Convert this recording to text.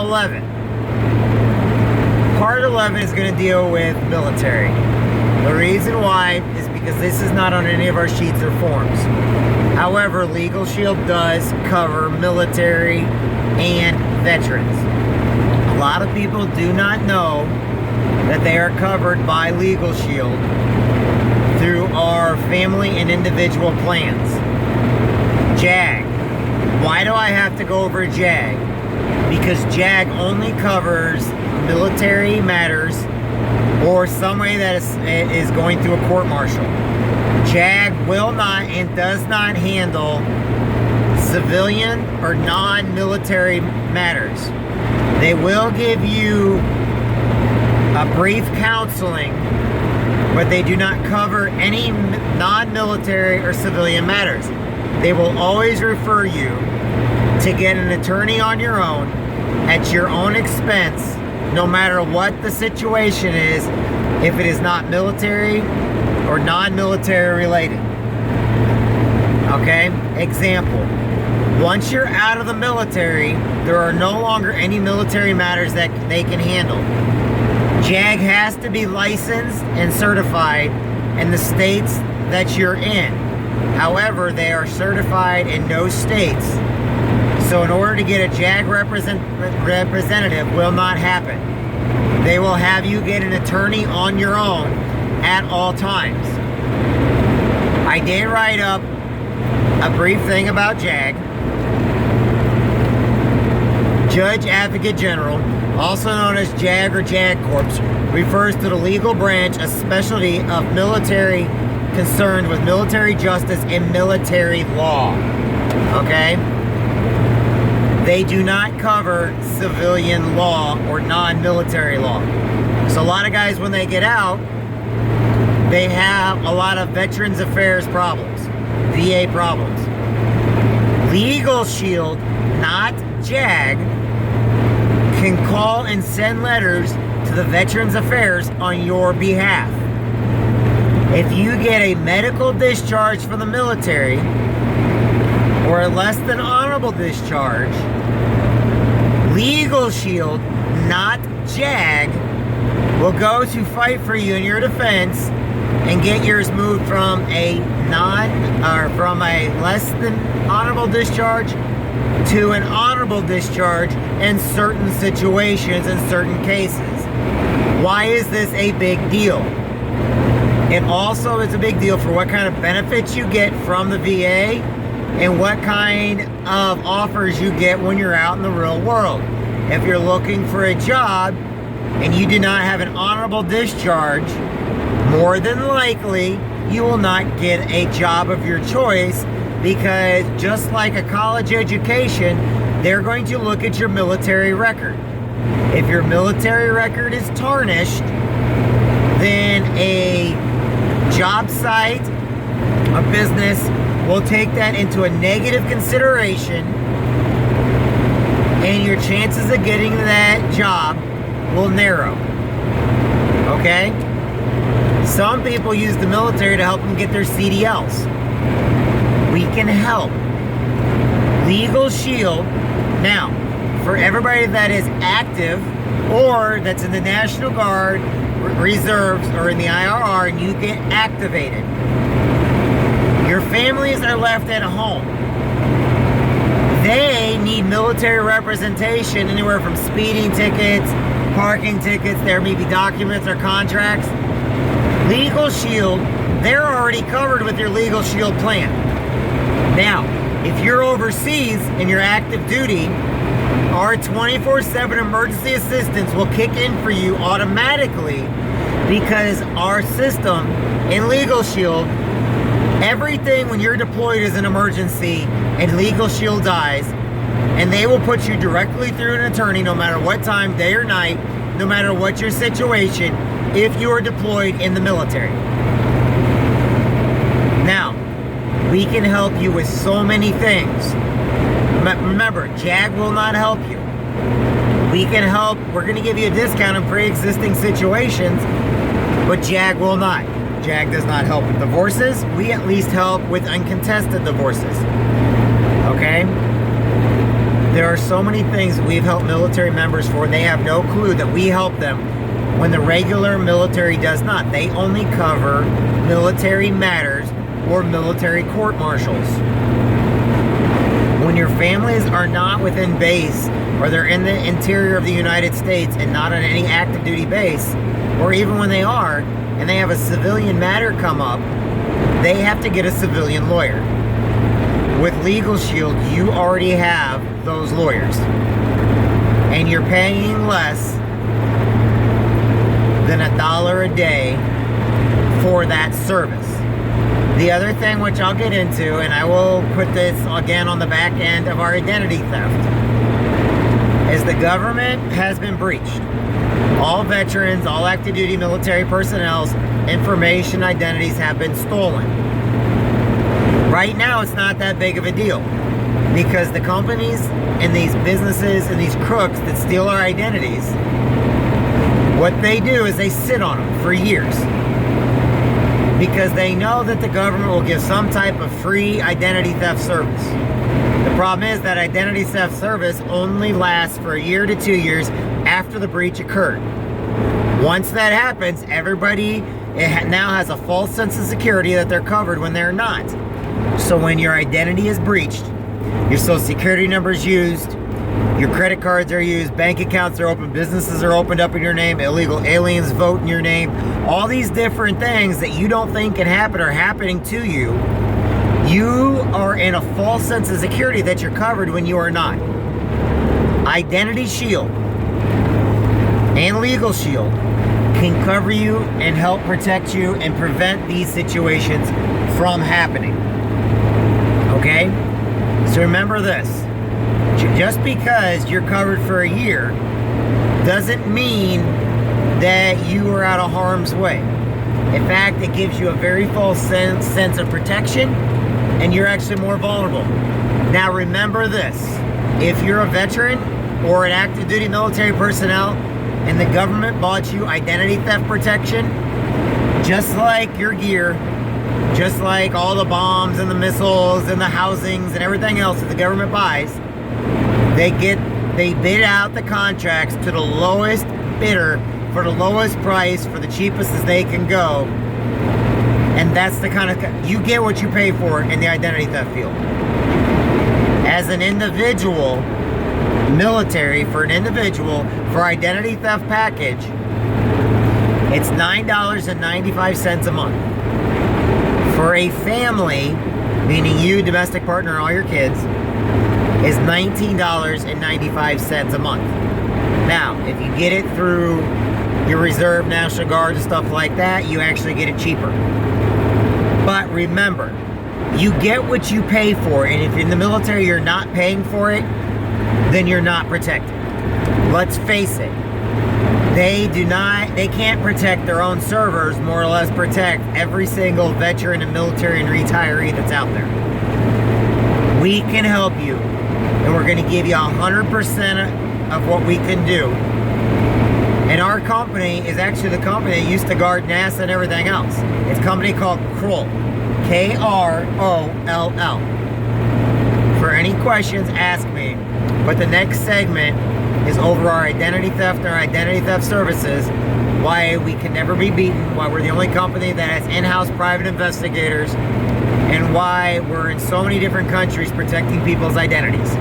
11. Part 11 is going to deal with military. The reason why is because this is not on any of our sheets or forms. However, Legal Shield does cover military and veterans. A lot of people do not know that they are covered by Legal Shield through our family and individual plans. JAG. Why do I have to go over JAG? Because JAG only covers military matters or some way that is going through a court-martial. JAG will not and does not handle civilian or non-military matters. They will give you a brief counseling, but they do not cover any non-military or civilian matters. They will always refer you to get an attorney on your own at your own expense, no matter what the situation is, if it is not military or non-military related. Okay? Example. Once you're out of the military, there are no longer any military matters that they can handle. JAG has to be licensed and certified in the states that you're in. However, they are certified in no states. So in order to get a JAG representative will not happen. They will have you get an attorney on your own at all times. I did write up a brief thing about JAG. Judge Advocate General, also known as JAG or JAG Corps, refers to the legal branch, a specialty of military concerned with military justice and military law. Okay? They do not cover civilian law or non-military law. So a lot of guys, when they get out, they have a lot of Veterans Affairs problems, VA problems. Legal Shield, not JAG, can call and send letters to the Veterans Affairs on your behalf. If you get a medical discharge from the military or a less than honorable discharge, Legal Shield, not JAG, will go to fight for you in your defense and get yours moved from a less than honorable discharge to an honorable discharge in certain situations, in certain cases. Why is this a big deal? It also is a big deal for what kind of benefits you get from the VA and what kind of offers you get when you're out in the real world. If you're looking for a job and you do not have an honorable discharge, more than likely you will not get a job of your choice, because just like a college education, they're going to look at your military record. If your military record is tarnished, then a job site, a business, will take that into a negative consideration, and your chances of getting that job will narrow. Okay? Some people use the military to help them get their CDLs. We can help. Legal Shield. Now, for everybody that is active or that's in the National Guard, Reserves, or in the IRR, and you get activated, your families are left at home. They need military representation anywhere from speeding tickets, parking tickets, there may be documents or contracts. Legal Shield, they're already covered with your Legal Shield plan. Now, if you're overseas and you're active duty, our 24/7 emergency assistance will kick in for you automatically, because our system in Legal Shield, everything when you're deployed is an emergency and Legal Shield dies, and they will put you directly through an attorney no matter what time, day or night, no matter what your situation, if you are deployed in the military. Now, we can help you with so many things. Remember, JAG will not help you. We can help. We're going to give you a discount on pre-existing situations, but JAG will not. JAG does not help with divorces. We at least help with uncontested divorces. Okay? There are so many things that we've helped military members for. They have no clue that we help them when the regular military does not. They only cover military matters or military court-martials. When your families are not within base, or they're in the interior of the United States and not on any active duty base, or even when they are, and they have a civilian matter come up, they have to get a civilian lawyer. With Legal Shield, you already have those lawyers. And you're paying less than $1 a day for that service. The other thing, which I'll get into, and I will put this again on the back end of our identity theft, is the government has been breached. All veterans, all active duty military personnel's information, identities have been stolen. Right now, it's not that big of a deal because the companies and these businesses and these crooks that steal our identities, what they do is they sit on them for years because they know that the government will give some type of free identity theft service. The problem is that identity theft service only lasts for 1 year to 2 years after the breach occurred. Once that happens, everybody now has a false sense of security that they're covered when they're not. So when your identity is breached, your social security number is used, your credit cards are used, bank accounts are open, businesses are opened up in your name, illegal aliens vote in your name, all these different things that you don't think can happen are happening to you. You are in a false sense of security that you're covered when you are not. Identity Shield and Legal Shield can cover you and help protect you and prevent these situations from happening. Okay? So remember this. Just because you're covered for 1 year doesn't mean that you are out of harm's way. In fact, it gives you a very false sense of protection, and you're actually more vulnerable. Now remember this. If you're a veteran or an active duty military personnel and the government bought you identity theft protection, just like your gear, just like all the bombs and the missiles and the housings and everything else that the government buys, they bid out the contracts to the lowest bidder for the lowest price for the cheapest as they can go. And that's the kind of, you get what you pay for in the identity theft field. As an individual, military, for an individual, for identity theft package, it's $9.95 a month. For a family, meaning you, domestic partner, and all your kids, is $19.95 a month. Now, if you get it through your Reserve, National Guard, and stuff like that, you actually get it cheaper. But remember, you get what you pay for, and if you're in the military you're not paying for it, then you're not protected. Let's face it, they can't protect their own servers, more or less protect every single veteran and military and retiree that's out there. We can help you, and we're going to give you 100% of what we can do. And our company is actually the company that used to guard NASA and everything else. It's a company called Kroll. K-R-O-L-L. For any questions, ask me. But the next segment is over our identity theft and our identity theft services, why we can never be beaten, why we're the only company that has in-house private investigators, and why we're in so many different countries protecting people's identities.